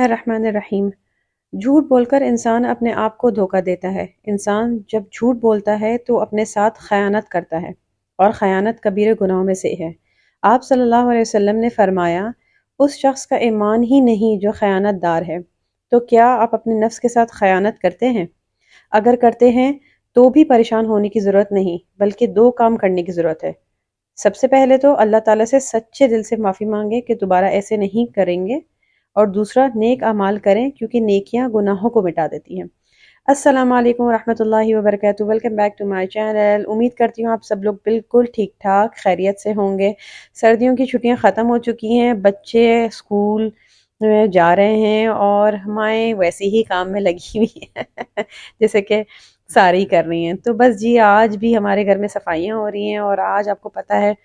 बिस्मिल्लाहिर्रहमानिर्रहीम। झूठ बोलकर इंसान अपने आप को धोखा देता है। इंसान जब झूठ बोलता है तो अपने साथ खयानत करता है और खयानत कबीरे गुनाहों में से है। आप सल्लल्लाहु अलैहि वसल्लम ने फरमाया, उस शख्स का ईमान ही नहीं जो खयानतदार है। तो क्या आप अपने नफ्स के साथ खयानत करते हैं? अगर करते हैं तो भी परेशान होने की ज़रूरत नहीं, बल्कि दो काम करने की ज़रूरत है। सबसे पहले तो अल्लाह ताला से सच्चे दिल से माफ़ी मांगे कि दोबारा ऐसे नहीं करेंगे, और दूसरा नेक अमाल करें क्योंकि नेकियां गुनाहों को मिटा देती हैं। अस्सलाम वालेकुम रहमतुल्लाहि व बरकातुहू। Welcome back to my channel. उम्मीद करती हूँ आप सब लोग बिल्कुल ठीक ठाक खैरियत से होंगे। सर्दियों की छुट्टियां ख़त्म हो चुकी हैं, बच्चे स्कूल में जा रहे हैं और हमारे वैसे ही काम में लगी हुई हैं जैसे कि सारी कर रही हैं। तो बस जी, आज भी हमारे घर में सफाइयाँ हो रही हैं और आज आपको पता है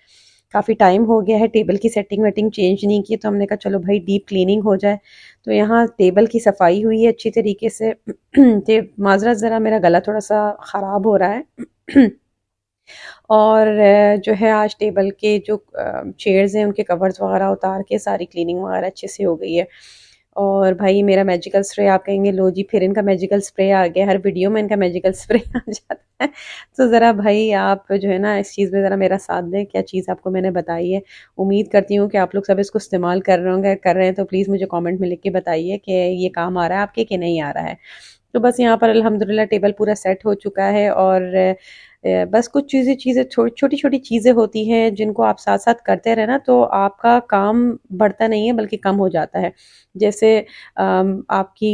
काफ़ी टाइम हो गया है टेबल की सेटिंग वेटिंग चेंज नहीं की, तो हमने कहा चलो भाई डीप क्लीनिंग हो जाए। तो यहाँ टेबल की सफाई हुई है अच्छी तरीके से ते माजरत ज़रा मेरा गला थोड़ा सा ख़राब हो रहा है और जो है आज टेबल के जो चेयर्स हैं उनके कवर्स वगैरह उतार के सारी क्लीनिंग वगैरह अच्छे से हो गई है। और भाई मेरा मैजिकल स्प्रे, आप कहेंगे लो जी फिर इनका मैजिकल स्प्रे आ गया, हर वीडियो में इनका मैजिकल स्प्रे आ जाता है। तो ज़रा भाई आप जो है ना इस चीज़ में ज़रा मेरा साथ दें, क्या चीज़ आपको मैंने बताई है। उम्मीद करती हूँ कि आप लोग सब इसको इस्तेमाल कर रहे होंगे, कर रहे हैं तो प्लीज़ मुझे कमेंट में लिख के बताइए कि ये काम आ रहा है आपके कि नहीं आ रहा है। तो बस यहाँ पर अल्हम्दुलिल्लाह टेबल पूरा सेट हो चुका है और बस कुछ चीज़ें चीज़ें छोटी छोटी चीज़ें होती हैं जिनको आप साथ साथ करते रहे ना तो आपका काम बढ़ता नहीं है बल्कि कम हो जाता है। जैसे आपकी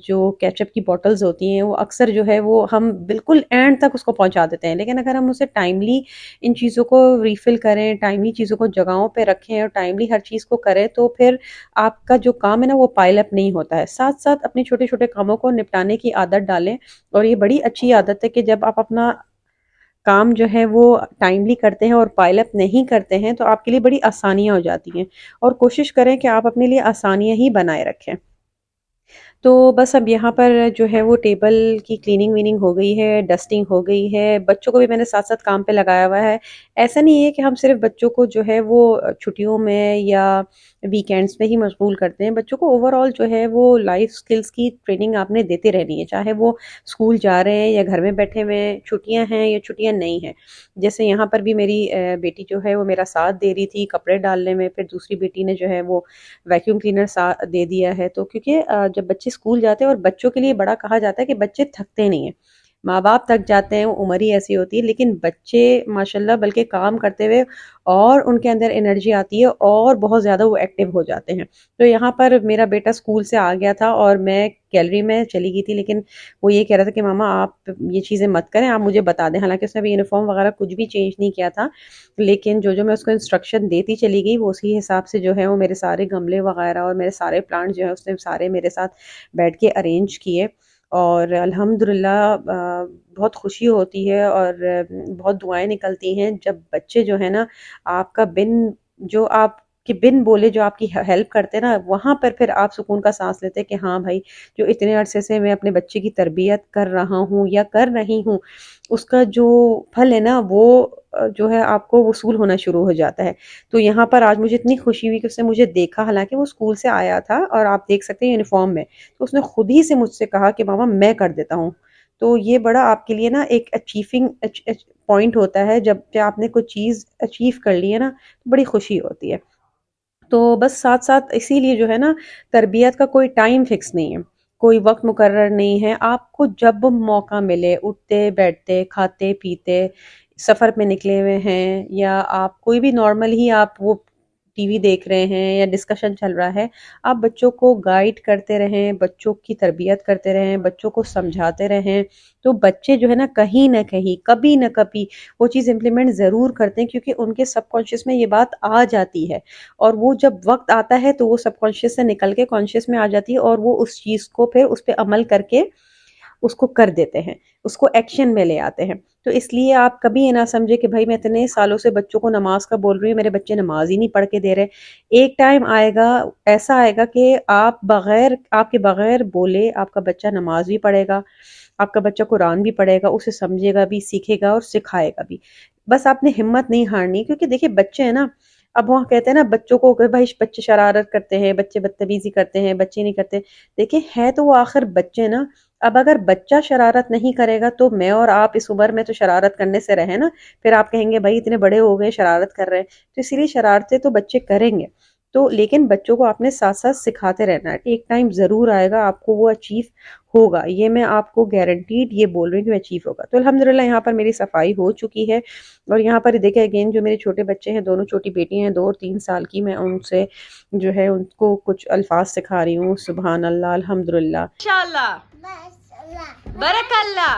जो केचप की बॉटल्स होती हैं वो अक्सर जो है वो हम बिल्कुल एंड तक उसको पहुंचा देते हैं, लेकिन अगर हम उसे टाइमली इन चीज़ों को रिफ़िल करें, टाइमली चीज़ों को जगहों पे रखें और टाइमली हर चीज़ को करें तो फिर आपका जो काम है ना वो पाइल अप नहीं होता है। साथ साथ अपने छोटे छोटे कामों को निपटाने की आदत डालें, और ये बड़ी अच्छी आदत है कि जब आप अपना काम जो है वो टाइमली करते हैं और पाइल अप नहीं करते हैं तो आपके लिए बड़ी आसानियाँ हो जाती हैं। और कोशिश करें कि आप अपने लिए आसानियाँ ही बनाए रखें। तो बस अब यहाँ पर जो है वो टेबल की क्लीनिंग वीनिंग हो गई है, डस्टिंग हो गई है, बच्चों को भी मैंने साथ साथ काम पे लगाया हुआ है। ऐसा नहीं है कि हम सिर्फ बच्चों को जो है वो छुट्टियों में या वीकेंड्स में ही मशगूल करते हैं। बच्चों को ओवरऑल जो है वो लाइफ स्किल्स की ट्रेनिंग आपने देते रहनी है, चाहे वो स्कूल जा रहे हैं या घर में बैठे हुए हैं, छुट्टियां हैं या छुट्टियां नहीं हैं। जैसे यहाँ पर भी मेरी बेटी जो है वो मेरा साथ दे रही थी कपड़े डालने में, फिर दूसरी बेटी ने जो है वो वैक्यूम क्लीनर दे दिया है। तो क्योंकि जब बच्चे स्कूल जाते हैं, और बच्चों के लिए बड़ा कहा जाता है कि बच्चे थकते नहीं हैं, माँ बाप थक जाते हैं, उम्र ही ऐसी होती है, लेकिन बच्चे माशाल्लाह बल्कि काम करते हुए और उनके अंदर एनर्जी आती है और बहुत ज़्यादा वो एक्टिव हो जाते हैं। तो यहाँ पर मेरा बेटा स्कूल से आ गया था और मैं गैलरी में चली गई थी, लेकिन वो ये कह रहा था कि मामा आप ये चीज़ें मत करें, आप मुझे बता दें। हालांकि उसने अभी यूनिफॉर्म वगैरह कुछ भी चेंज नहीं किया था, लेकिन जो जो मैं उसको इंस्ट्रक्शन देती चली गई वो उसी हिसाब से जो है वो मेरे सारे गमले वगैरह और मेरे सारे प्लांट जो है उसने सारे मेरे साथ बैठ के अरेंज किए। और अल्हम्दुलिल्लाह बहुत खुशी होती है और बहुत दुआएं निकलती हैं जब बच्चे जो है ना आपका बिन जो आप कि बिन बोले जो आपकी हेल्प करते हैं ना, वहां पर फिर आप सुकून का सांस लेते हैं कि हाँ भाई, जो इतने अरसे से मैं अपने बच्चे की तरबियत कर रहा हूँ या कर रही हूँ, उसका जो फल है ना वो जो है आपको वसूल होना शुरू हो जाता है। तो यहाँ पर आज मुझे इतनी खुशी हुई कि उसने मुझे देखा, हालांकि वो स्कूल से आया था और आप देख सकते हैं यूनिफॉर्म में, तो उसने खुद ही से मुझसे कहा कि मामा मैं कर देता हूँ। तो ये बड़ा आपके लिए ना एक अचीविंग पॉइंट होता है, जब आपने कुछ चीज़ अचीव कर ली है ना तो बड़ी खुशी होती है। तो बस साथ साथ इसीलिए जो है ना तरबियत का कोई टाइम फिक्स नहीं है, कोई वक्त मुकर्रर नहीं है। आपको जब मौका मिले, उठते बैठते खाते पीते, सफ़र में निकले हुए हैं या आप कोई भी नॉर्मल ही आप वो टीवी देख रहे हैं या डिस्कशन चल रहा है, आप बच्चों को गाइड करते रहें, बच्चों की तरबियत करते रहें, बच्चों को समझाते रहें। तो बच्चे जो है ना कहीं ना कहीं कभी ना कभी वो चीज़ इम्प्लीमेंट ज़रूर करते हैं, क्योंकि उनके सबकॉन्शियस में ये बात आ जाती है और वो जब वक्त आता है तो वो सबकॉन्शियस से निकल के कॉन्शियस में आ जाती है और वो उस चीज़ को फिर उस पर अमल करके उसको कर देते हैं, उसको एक्शन में ले आते हैं। तो इसलिए आप कभी ये ना समझे कि भाई मैं इतने सालों से बच्चों को नमाज का बोल रही हूँ, मेरे बच्चे नमाज ही नहीं पढ़ के दे रहे। एक टाइम आएगा, ऐसा आएगा कि आप बगैर आपके बगैर बोले आपका बच्चा नमाज भी पढ़ेगा, आपका बच्चा कुरान भी पढ़ेगा, उसे समझेगा भी, सीखेगा और सिखाएगा भी। बस आपने हिम्मत नहीं हारनी, क्योंकि देखिए बच्चे हैं ना, अब वहाँ कहते हैं ना बच्चों को कि भाई बच्चे शरारत करते हैं, बच्चे बदतमीजी करते हैं, बच्चे नहीं करते। देखिए है तो वो आखिर बच्चे ना। अब अगर बच्चा शरारत नहीं करेगा तो मैं और आप इस उम्र में तो शरारत करने से रहे ना। फिर आप कहेंगे भाई इतने बड़े हो गए शरारत कर रहे हैं, तो इसीलिए शरारतें तो बच्चे करेंगे। तो लेकिन बच्चों को आपने साथ साथ सिखाते रहना है, एक टाइम जरूर आएगा आपको वो अचीव होगा, ये मैं आपको गारंटीड ये बोल रही हूँ कि अचीव होगा। तो अल्हम्दुलिल्लाह यहाँ पर मेरी सफाई हो चुकी है। और यहाँ पर देखिए अगेन जो मेरे छोटे बच्चे हैं, दोनों छोटी बेटी हैं 2 और 3 साल की, मैं उनसे जो है उनको कुछ अल्फाज सिखा रही हूँ, सुबहान अल्लाह, अल्हम्दुलिल्लाह, इंशाअल्लाह, बरकल्ला।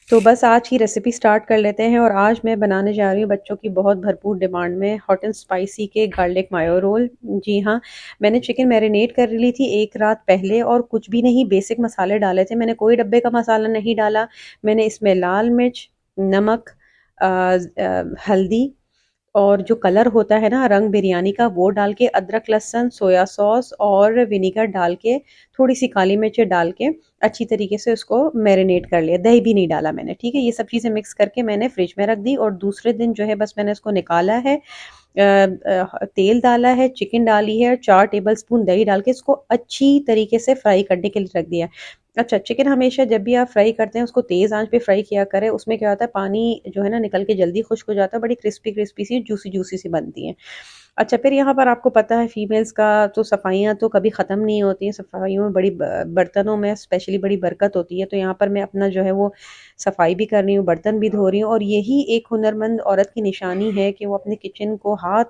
तो बस आज की रेसिपी स्टार्ट कर लेते हैं। और आज मैं बनाने जा रही हूँ बच्चों की बहुत भरपूर डिमांड में हॉट एंड स्पाइसी के गार्लिक मायो रोल। जी हाँ, मैंने चिकन मैरिनेट कर ली थी एक रात पहले, और कुछ भी नहीं, बेसिक मसाले डाले थे मैंने, कोई डब्बे का मसाला नहीं डाला। मैंने इसमें लाल मिर्च, नमक, हल्दी, और जो कलर होता है ना रंग बिरयानी का, वो डाल के, अदरक लहसुन, सोया सॉस और विनीगर डाल के, थोड़ी सी काली मिर्च डाल के अच्छी तरीके से उसको मैरिनेट कर लिया। दही भी नहीं डाला मैंने, ठीक है। ये सब चीज़ें मिक्स करके मैंने फ्रिज में रख दी, और दूसरे दिन जो है बस मैंने इसको निकाला है, तेल डाला है, चिकन डाली है, 4 टेबल स्पून दही डाल के इसको अच्छी तरीके से फ्राई करने के लिए रख दिया। अच्छा, चिकन हमेशा जब भी आप फ्राई करते हैं उसको तेज़ आंच पे फ्राई किया करें, उसमें क्या होता है पानी जो है ना निकल के जल्दी खुश्क हो जाता है, बड़ी क्रिस्पी क्रिस्पी सी जूसी जूसी सी बनती हैं। अच्छा, फिर यहाँ पर आपको पता है फीमेल्स का तो सफाइयाँ तो कभी ख़त्म नहीं होती हैं, सफाइयों में बड़ी बर्तनों में स्पेशली बड़ी बरकत होती है। तो यहाँ पर मैं अपना जो है वो सफाई भी कर रही हूँ, बर्तन भी धो रही हूँ, और यही एक हुनरमंद औरत की निशानी है कि वो अपने किचन को हाथ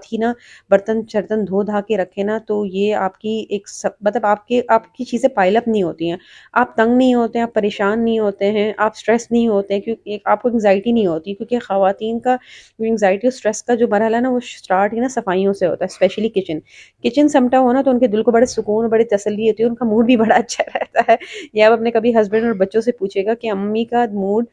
ही ना बर्तन शर्तन धो धा के रखे ना, तो ये आपकी एक मतलब आपकी चीज़ें पाइल अप नहीं होती हैं, आप तंग नहीं होते हैं, आप परेशान नहीं होते हैं, आप स्ट्रेस नहीं होते हैं, क्योंकि आपको एंग्जाइटी नहीं होती, क्योंकि ख़वातीन का एंग्जाइटी और स्ट्रेस का जो मरहला है ना वो स्टार्ट ही ना सफाइयों से होता है। स्पेशली किचन किचन समटा हो ना तो उनके दिल को बड़े सुकून और बड़ी तसल्ली होती है, उनका मूड भी बड़ा अच्छा रहता है। ये आप अपने कभी हस्बैंड और बच्चों से पूछेगा कि अम्मी का मूड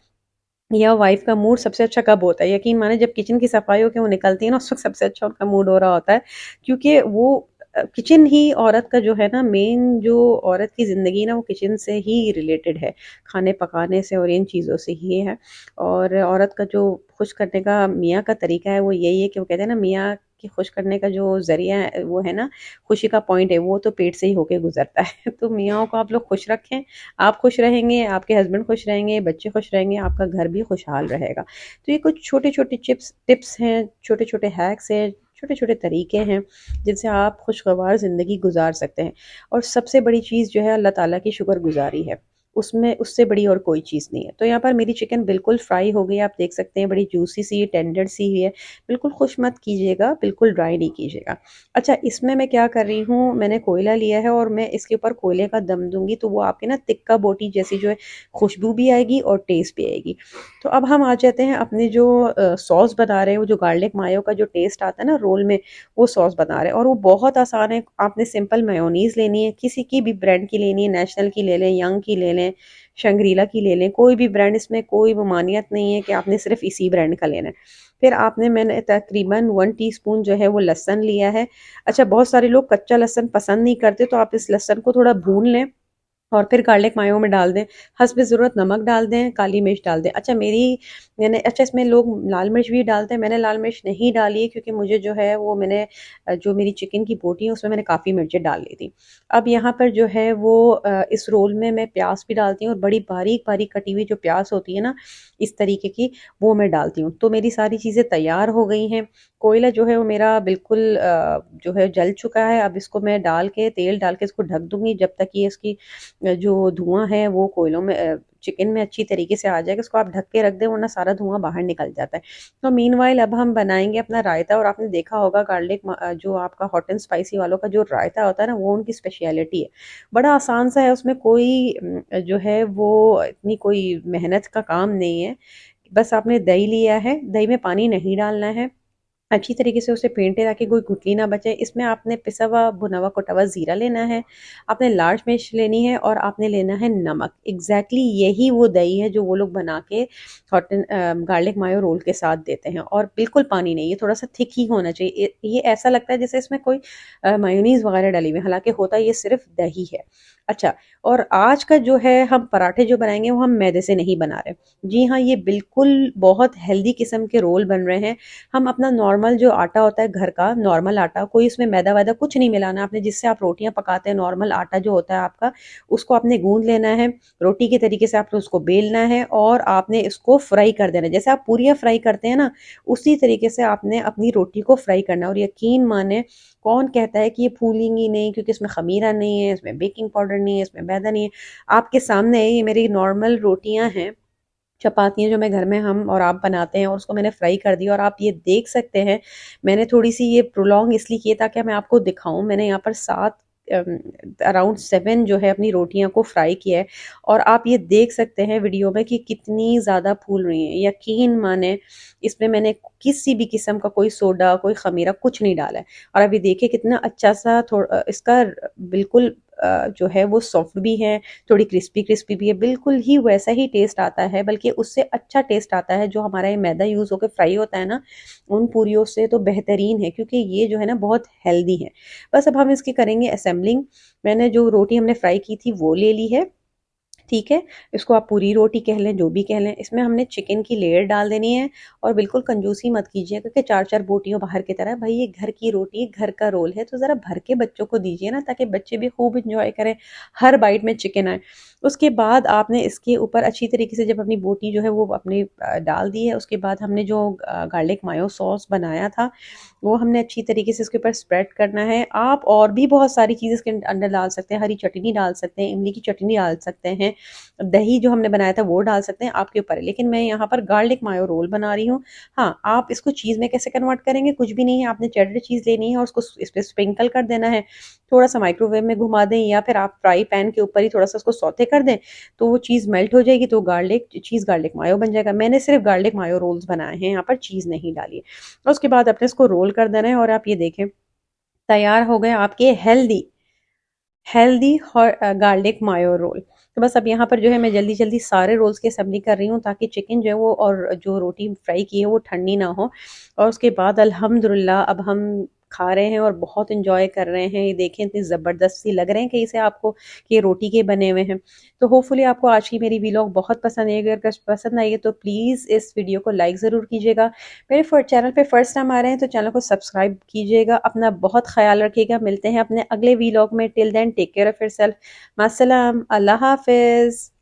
या वाइफ का मूड सबसे अच्छा कब होता है, यकीन माने जब किचन की सफाई होकर वो निकलती है ना, उस वक्त सबसे अच्छा उनका मूड हो रहा होता है। क्योंकि वो किचन ही औरत का जो है ना मेन, जो औरत की ज़िंदगी ना वो किचन से ही रिलेटेड है, खाने पकाने से और इन चीज़ों से ही है। और औरत का जो खुश करने का मियाँ का तरीका है वो यही है कि वो कहते हैं ना मियाँ कि खुश करने का जो ज़रिया है वो है ना, खुशी का पॉइंट है वो तो पेट से ही होके गुजरता है। तो मियाँओं को आप लोग खुश रखें, आप खुश रहेंगे, आपके हस्बैंड खुश रहेंगे, बच्चे खुश रहेंगे, आपका घर भी खुशहाल रहेगा। तो ये कुछ छोटे छोटे टिप्स हैं, छोटे छोटे हैक्स हैं, छोटे छोटे तरीके हैं जिनसे आप खुशगवार ज़िंदगी गुजार सकते हैं। और सबसे बड़ी चीज़ जो है अल्लाह ताला की शुक्रगुजारी है, उसमें उससे बड़ी और कोई चीज़ नहीं है। तो यहाँ पर मेरी चिकन बिल्कुल फ्राई हो गई, आप देख सकते हैं बड़ी जूसी सी टेंडर सी हुई है। बिल्कुल खुश मत कीजिएगा, बिल्कुल ड्राई नहीं कीजिएगा। अच्छा, इसमें मैं क्या कर रही हूँ, मैंने कोयला लिया है और मैं इसके ऊपर कोयले का दम दूंगी, तो वो आपके ना तिक्का बोटी जैसी जो है खुशबू भी आएगी और टेस्ट भी आएगी। तो अब हम आ जाते हैं अपने जो सॉस बना रहे हैं, वो जो गार्लिक मायो का जो टेस्ट आता है ना रोल में, वो सॉस बना रहे हैं। और वो बहुत आसान है, आपने सिंपल मेयोनीज लेनी है, किसी की भी ब्रांड की लेनी है, नेशनल की ले लें, यंग की ले लें, शंग्रीला की ले लें, कोई भी ब्रांड, इसमें कोई ममानियत नहीं है कि आपने सिर्फ इसी ब्रांड का लेना है। फिर मैंने तकरीबन 1 टीस्पून जो है वो लहसन लिया है। अच्छा, बहुत सारे लोग कच्चा लहसन पसंद नहीं करते, तो आप इस लहसन को थोड़ा भून लें और फिर गार्लिक मायो में डाल दें। हस्ब ज़रूरत नमक डाल दें, काली मिर्च डाल दें। अच्छा, अच्छा इसमें लोग लाल मिर्च भी डालते हैं, मैंने लाल मिर्च नहीं डाली है क्योंकि मुझे जो है वो मैंने जो मेरी चिकन की बोटी है उसमें मैंने काफ़ी मिर्चें डाल ली थी। अब यहाँ पर जो है वो इस रोल में मैं प्याज भी डालती हूँ, और बड़ी बारीक बारीक कटी हुई जो प्याज होती है ना इस तरीके की, वो मैं डालती हूँ। तो मेरी सारी चीज़ें तैयार हो गई हैं। कोयला जो है वो मेरा बिल्कुल जो है जल चुका है। अब इसको मैं तेल डाल के इसको ढक दूंगी जब तक ये इसकी जो धुआं है वो कोयलों में चिकन में अच्छी तरीके से आ जाएगा। इसको आप ढक के रख दें वरना सारा धुआं बाहर निकल जाता है। तो मीनवाइल अब हम बनाएंगे अपना रायता। और आपने देखा होगा जो आपका हॉट एंड स्पाइसी वालों का जो रायता होता है ना वो उनकी स्पेशलिटी है। बड़ा आसान सा है, उसमें कोई जो है वो इतनी कोई मेहनत का काम नहीं है। बस आपने दही लिया है, दही में पानी नहीं डालना है, अच्छी तरीके से उसे फेंटे ताकि कोई गुठली ना बचे। इसमें आपने पिसा हुआ भुना हुआ कुटा हुआ ज़ीरा लेना है, आपने लाल मिर्च लेनी है, और आपने लेना है नमक। एग्जैक्टली यही वो दही है जो वो लोग बना के hot and garlic mayo roll के साथ देते हैं। और बिल्कुल पानी नहीं, ये थोड़ा सा थिक ही होना चाहिए। ये ऐसा लगता है जैसे इसमें कोई मायोनीज वगैरह डाली हुई है, हालांकि होता ये सिर्फ दही है। अच्छा, और आज का जो है हम पराठे जो बनाएंगे वो हम मैदे से नहीं बना रहे। जी हाँ, ये बिल्कुल बहुत हेल्दी किस्म के रोल बन रहे हैं। हम अपना नॉर्मल जो आटा होता है घर का नॉर्मल आटा, कोई इसमें मैदा वैदा कुछ नहीं मिलाना आपने, जिससे आप रोटियां पकाते हैं नॉर्मल आटा जो होता है आपका, उसको आपने गूंद लेना है रोटी के तरीके से, आपने उसको बेलना है और आपने इसको फ्राई कर देना है। जैसे आप पूरियां फ्राई करते हैं ना, उसी तरीके से आपने अपनी रोटी को फ्राई करना है। और यकीन माने, कौन कहता है कि ये फूलेंगी नहीं, क्योंकि इसमें खमीरा नहीं है, इसमें बेकिंग पाउडर नहीं है, इसमें मैदा नहीं है। आपके सामने है, ये मेरी नॉर्मल रोटियां हैं, चपातियाँ जो मैं घर में हम और आप बनाते हैं, और उसको मैंने फ्राई कर दिया और आप ये देख सकते हैं। मैंने थोड़ी सी ये प्रोलॉन्ग इसलिए किए ताकि मैं आपको दिखाऊं। मैंने यहाँ पर 7 अराउंड 7 जो है अपनी रोटियां को फ्राई किया है, और आप ये देख सकते हैं वीडियो में कि कितनी ज़्यादा फूल रही हैं। यकीन माने, इसमें मैंने किसी भी किस्म का कोई सोडा कोई खमीरा कुछ नहीं डाला है। और अभी देखिए कितना अच्छा सा थोड़ा इसका बिल्कुल जो है वो सॉफ्ट भी है, थोड़ी क्रिस्पी क्रिस्पी भी है, बिल्कुल ही वैसा ही टेस्ट आता है, बल्कि उससे अच्छा टेस्ट आता है जो हमारा ये मैदा यूज़ होकर फ्राई होता है ना, उन पूरियों से तो बेहतरीन है, क्योंकि ये जो है ना बहुत हेल्दी है। बस अब हम इसकी करेंगे असेंबलिंग। मैंने जो रोटी हमने फ्राई की थी वो ले ली है, ठीक है। इसको आप पूरी रोटी कह लें, जो भी कह लें। इसमें हमने चिकन की लेयर डाल देनी है, और बिल्कुल कंजूसी मत कीजिए, क्योंकि 4-4 बोटियों बाहर की तरह। भाई ये घर की रोटी, घर का रोल है, तो ज़रा भर के बच्चों को दीजिए ना, ताकि बच्चे भी खूब इंजॉय करें, हर बाइट में चिकन आए। उसके बाद आपने इसके ऊपर अच्छी तरीके से जब अपनी बोटी जो है वो अपनी डाल दी है, उसके बाद हमने जो गार्लिक मायो सॉस बनाया था वो हमने अच्छी तरीके से इसके ऊपर स्प्रेड करना है। आप और भी बहुत सारी चीज़ें इसके अंदर डाल सकते हैं, हरी चटनी डाल सकते हैं, इमली की चटनी डाल सकते हैं, दही जो हमने बनाया था वो डाल सकते हैं, आपके ऊपर है। लेकिन मैं यहाँ पर गार्लिक मायो रोल बना रही हूँ। हाँ, आप इसको चीज़ में कैसे कन्वर्ट करेंगे, कुछ भी नहीं है। आपने चेडर चीज़ लेनी है और उसको इस पर स्प्रिंकल कर देना है, थोड़ा सा माइक्रोवेव में घुमा दें, या फिर आप फ्राई पैन के ऊपर ही थोड़ा सा उसको सौते कर दें, तो वो चीज़ मेल्ट हो जाएगी, तो गार्लिक मायो बन जाएगा। मैंने सिर्फ गार्लिक मायो रोल्स बनाए हैं, यहाँ पर चीज़ नहीं डाली है। और उसके बाद अपने इसको रोल कर देना है, और आप ये देखें तैयार हो गए आपके हेल्दी हेल्दी और गार्लिक मायो रोल। तो बस अब यहाँ पर जो है मैं जल्दी जल्दी सारे रोल्स की असेंबली कर रही हूँ, ताकि चिकन जो है वो और जो रोटी फ्राई की है वो ठंडी ना हो। और उसके बाद अल्हम्दुलिल्लाह अब हम खा रहे हैं और बहुत इंजॉय कर रहे हैं। ये देखें इतनी ज़बरदस्त सी लग रहे हैं कहीं से आपको कि ये रोटी के बने हुए हैं। तो होपफुली आपको आज की मेरी वीलॉग बहुत पसंद आएगी। अगर पसंद आई है तो प्लीज़ इस वीडियो को लाइक ज़रूर कीजिएगा। मेरे चैनल पे फर्स्ट टाइम आ रहे हैं तो चैनल को सब्सक्राइब कीजिएगा। अपना बहुत ख्याल रखिएगा। मिलते हैं अपने अगले वीलॉग में। Till then take care of yourself. मास्सलाम, अल्लाह हाफ़िज़।